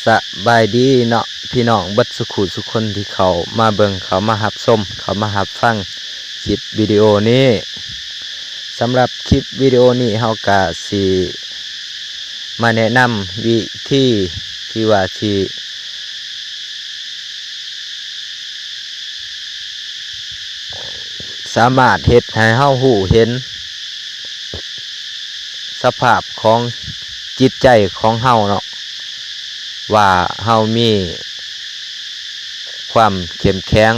สบายดีเนาะพี่น้องเบิดสุขุสุขคนที่เขามาเบิ่งเขามาหับชมเขามาหับฟังคลิปวิดีโอนี้สำหรับคลิปวิดีโอนี้เฮากะสิมาแนะนำวิธีที่ว่าสิสามารถเฮ็ดให้เฮาฮู้เห็นสภาพของจิตใจของเฮาเนาะว่าเฮามีความเข้มแข็ง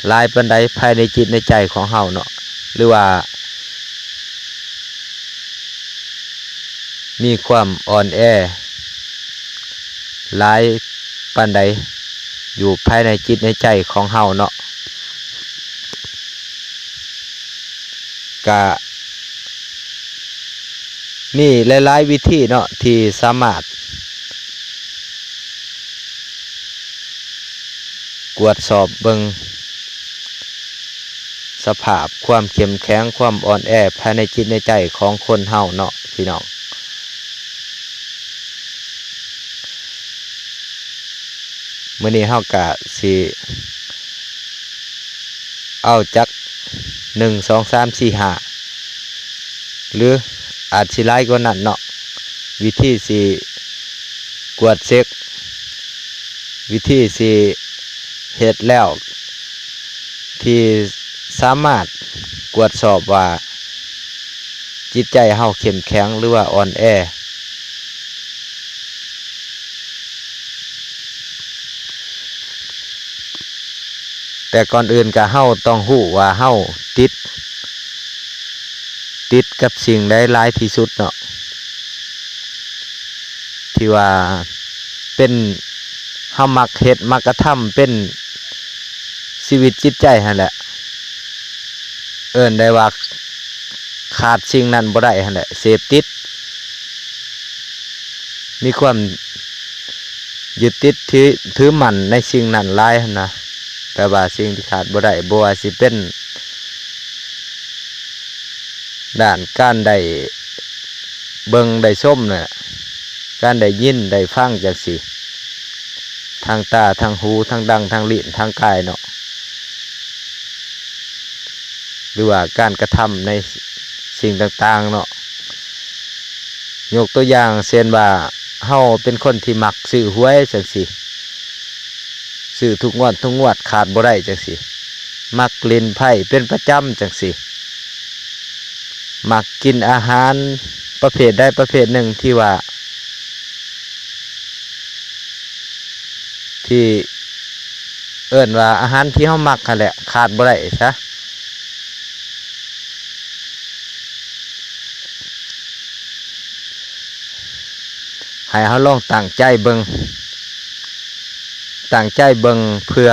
หลายปานใดภายในจิตในใจของเฮาเนาะหรือว่ามีความอ่อนแอหลายปานใดอยู่ภายในจิตในใจของเฮาเนาะกะมีหลายๆวิธีเนาะที่สามารถกวดสอบเบิ่งสภาพความเข้มแข็งความอ่อนแอภายในจิตในใจของคนเฮาเนาะพี่น้องมื้อนี้เฮากะสิเอาจัก1 2 3 4 5หรืออาจสิหลายกว่านั้นเนาะวิธีสิกวดเช็ควิธีสิเฮ็ดแล้วที่สามารถกวดสอบว่าจิตใจเฮาเข้มแข็งหรือว่าอ่อนแอแต่ก่อนอื่นก็เฮาต้องฮู้ว่าเฮาติดกับสิ่งใดหลายที่สุดเนาะที่ว่าเป็นเฮามักเฮ็ดมักกระทำเป็นชีวิตจิตใจหั่นแหละเอิ้นได้ว่าขาดสิ่งนั้นบ่ได้หั่นแหละเสพติดมีความยึดติดถือมั่นในสิ่งนั้นหลายหั่นนะแต่ว่าสิ่งที่ขาดบ่ได้บ่ว่าสิเป็นด้านการได้เบิ่งได้ชมเนี่ยการได้ยินได้ฟังจังซี่ทางตาทางหูทางดังทางลิ้นทางกายเนาะหรือว่าการกระทำในสิ่งต่างๆเนาะยกตัวอย่างเช่นว่าเฮาเป็นคนที่มักซื้อหวยจังซี่ซื้อทุกงวดขาดบ่ได้จังซี่มักเล่นไพ่เป็นประจำจังซี่มักกินอาหารประเภทใดประเภทหนึ่งที่ว่าที่เอิ้นว่าอาหารที่เฮามักนั่นแหละขาดบ่ได้ซะให้เฮาลองตั้งใจเบิ่งเพื่อ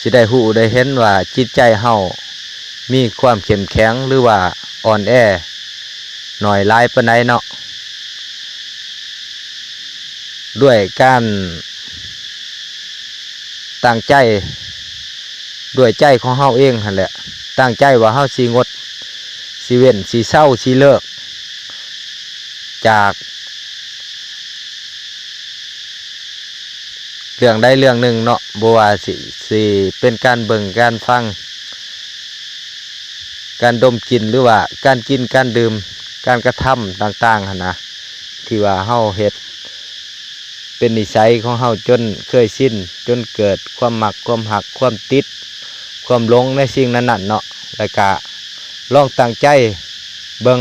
สิได้ฮู้ได้เห็นว่าจิตใจเฮามีความเข้มแข็งหรือว่าอ่อนแอหน่อยหลายปานใดเนาะด้วยการตั้งใจด้วยใจของเฮาเองหั่นแหละตั้งใจว่าเฮาสิงดสิเว้นสิเศร้าสิเลิกจากเรื่องใดเรื่องหนึ่งเนาะบ่ว่าสิเป็นการเบิ่งการฟังการดมกลิ่นหรือว่าการกินการดื่มการกระทำต่างๆหั่นนะที่ว่าเฮาเฮ็ดเป็นนิสัยของเฮาจนเคยชินจนเกิดความมักความหักความติดความหลงในสิ่งนั้นๆเนาะแล้วก็ลองตั้งใจเบิ่ง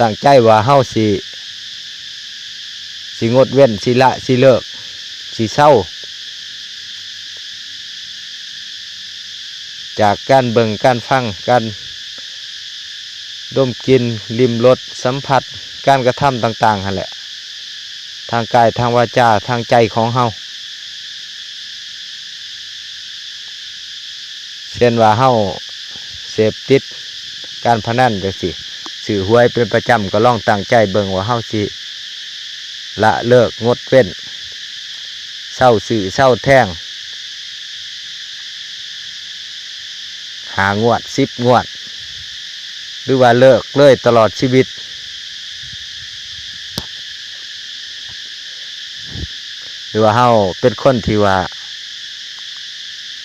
ตั้งใจว่าเฮาสิงดเว้นสิละสิเลิกสิเศร้าจากการเบิ่งการฟังการดมกลิ่นลิ้มรสสัมผัสการกระทำต่างๆนั่นแหละทางกายทางวาจาทางใจของเฮาเช่นว่าเฮาเสพติดการพนันจังซี่ซื้อหวยเป็นประจำก็ลองตั้งใจเบิ่งว่าเฮาสิละเลิกงดเว้นเศร้าซื้อเศร้าแท่ง5 งวด 10 งวด รือว่าเลิกเลยตลอดชีวิตหรือว่าเฮาเป็นคนที่ว่า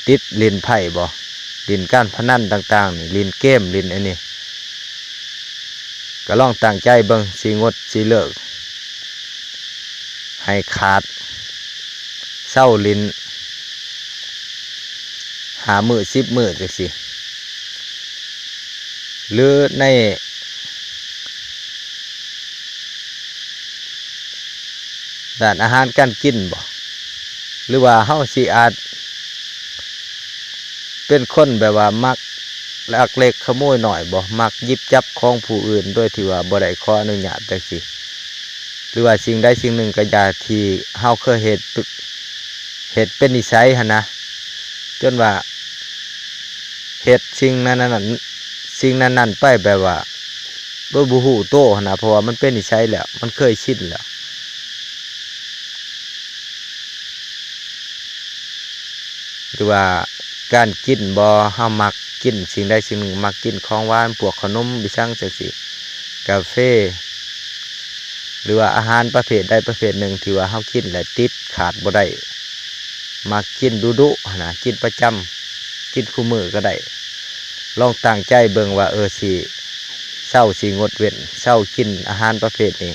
ติดเล่นไพ่บ่เล่นการพนันต่างๆนี่เล่นเกมเล่นอันนี้ก็ลองตั้งใจเบิ่งสิงดสิเลิกให้ขาดเศร้าเล่นหามื้อ10 มื้อจังซี่หรือในด้านอาหารการกินบ่หรือว่าเฮาสิอาจเป็นคนแบบว่ามักลักเล็กขโมยหน่อยบ่มักหยิบจับของผู้อื่นโดยที่ว่าบ่ได้ขออนุญาตจังซี่หรือว่าสิ่งใดสิ่งหนึ่งก็อย่าที่เฮาเคยเฮ็ดเป็นนิสัยหั่นนะจนว่าเฮ็ดสิ่งนั้นไปแบบว่าบ่ฮู้โตหั่นนะเพราะว่ามันเป็นนิสัยแล้วมันเคยชินแล้วหรือว่าการกินบ่เฮามักกินสิ่งใดสิ่งหนึ่งมักกินของหวานพวกขนมบิซังจังซี่กาแฟหรือว่าอาหารประเภทใดประเภทหนึ่งที่ว่าเฮากินแล้วติดขาดบ่ได้มักกินดุๆนะกินประจำกินคู่มื้อก็ได้ลองตั้งใจเบิ่งว่าสิเช้าสิงดเว้นเช้ากินอาหารประเภทนี้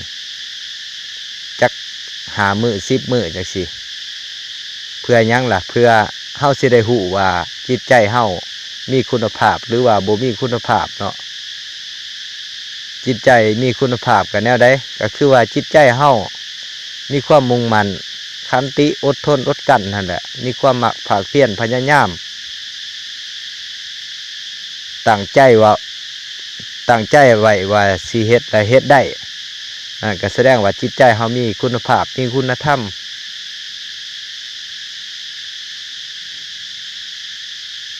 จัก5 มื้อ10 มื้อจังซี่เพื่อหยังล่ะเพื่อเฮาสิได้ฮู้ว่าจิตใจเฮามีคุณภาพหรือว่าบ่มีคุณภาพเนาะจิตใจมีคุณภาพกันแนวใดก็คือว่าจิตใจเฮามีความมุ่งมั่นขันติอดทนอดกลั้นนั่นแหละมีความภาคเพียรพยายามตั้งใจไว้ว่าสิเฮ็ดและเฮ็ดได้นั่นก็แสดงว่าจิตใจเฮามีคุณภาพมีคุณธรรม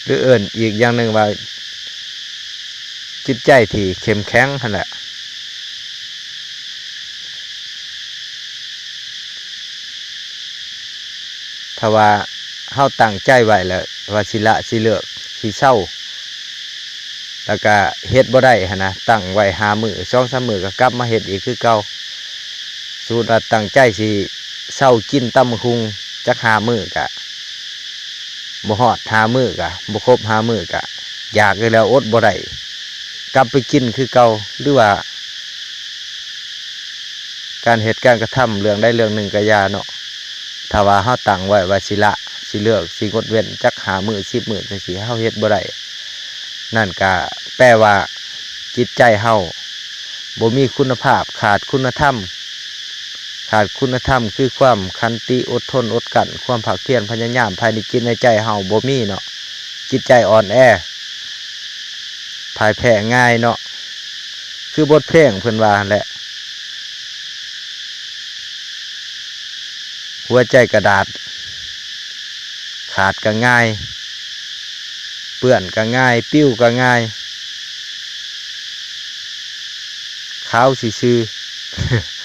หรืออีกอย่างหนึ่งว่าจิตใจที่เข้มแข็งนั่นแหละถ้าว่าเฮาตั้งใจไว้แล้วว่าสิละสิเลิกสิเศร้าแล้วก็เฮ็ดบ่ได้หั่นนะตั้งไว้5 มื้อ2-3 มื้อก็กลับมาเฮ็ดอีกคือเก่าสูตรตั้งใจสิเศร้ากินตำบักหุ่งจัก5 มื้อก็บ่ฮอด5 มื้อก็บ่ครบ5 มื้อก็อยากอยู่แล้วอดบ่ได้กลับไปกินคือเก่าหรือว่าการเหตุการณ์กระทำเรื่องใดเรื่องหนึ่งก็อย่าเนาะถ้าว่าเฮาตั้งไว้ว่าสิละสิเลิกสิงดเว้นจัก5 มื้อ10 มื้อจังซี่เฮาเฮ็ดบ่ได้นั่นก็แปลว่าจิตใจเฮาบ่มีคุณภาพขาดคุณธรรมคือความขันติอดทนอดกลั้นความภาคเพียรพยายามภายในจิตในใจเฮาบ่มีเนาะจิตใจอ่อนแอพ่ายแพ้ง่ายเนาะคือบทเพลงเพิ่นว่าแหละหัวใจกระดาษขาดก็ง่ายเปื้อนก็ง่ายปิ้วก็ง่ายขาวซื่อๆ